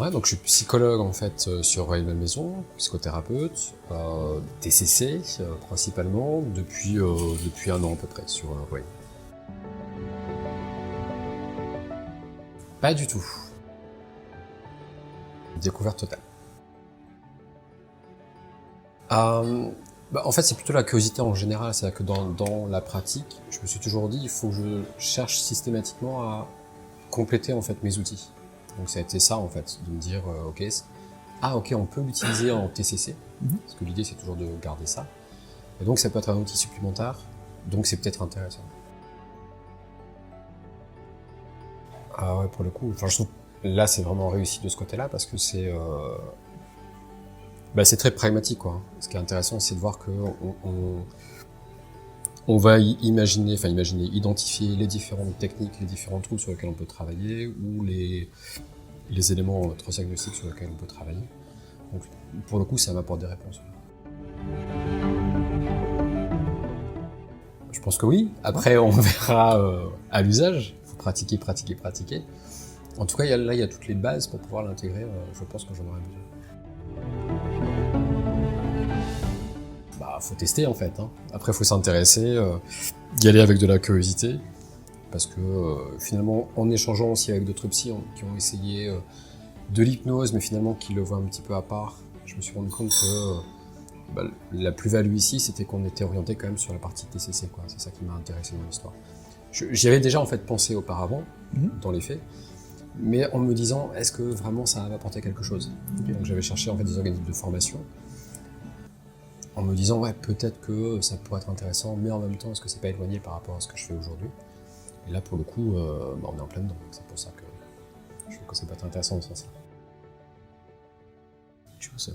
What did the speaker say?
Ouais, donc je suis psychologue en fait sur Rueil Malmaison, psychothérapeute, TCC principalement, depuis 1 an à peu près sur Rueil. Pas du tout. Découverte totale. En fait, c'est plutôt la curiosité en général, c'est-à-dire que dans la pratique, je me suis toujours dit, il faut que je cherche systématiquement à compléter en fait mes outils. Donc ça a été ça en fait, de me dire, ok, on peut l'utiliser en TCC, parce que l'idée c'est toujours de garder ça. Et donc ça peut être un outil supplémentaire, donc c'est peut-être intéressant. Ah ouais, pour le coup, enfin je trouve là c'est vraiment réussi de ce côté-là parce que c'est très pragmatique quoi. Ce qui est intéressant c'est de voir que on va identifier les différentes techniques, les différents trous sur lesquels on peut travailler ou les éléments transdiagnostiques sur lesquels on peut travailler. Donc pour le coup ça m'apporte des réponses. Je pense que oui. Après, on verra à l'usage. Il faut pratiquer. En tout cas, il y a toutes les bases pour pouvoir l'intégrer. Je pense que j'en aurai besoin. Faut tester en fait. Après, il faut s'intéresser, y aller avec de la curiosité. Parce que finalement, en échangeant aussi avec d'autres psys qui ont essayé de l'hypnose, mais finalement qui le voient un petit peu à part, je me suis rendu compte que la plus-value ici, c'était qu'on était orienté quand même sur la partie TCC, quoi. C'est ça qui m'a intéressé dans l'histoire. J'y avais déjà en fait pensé auparavant, dans les faits, mais en me disant, est-ce que vraiment ça va m'apporter quelque chose? Donc j'avais cherché en fait des organismes de formation, en me disant, ouais, peut-être que ça pourrait être intéressant, mais en même temps, est-ce que c'est pas éloigné par rapport à ce que je fais aujourd'hui? Et là, pour le coup, on est en plein dedans, c'est pour ça que je trouve que ça peut être intéressant dans ce sens-là. Je sais pas ça.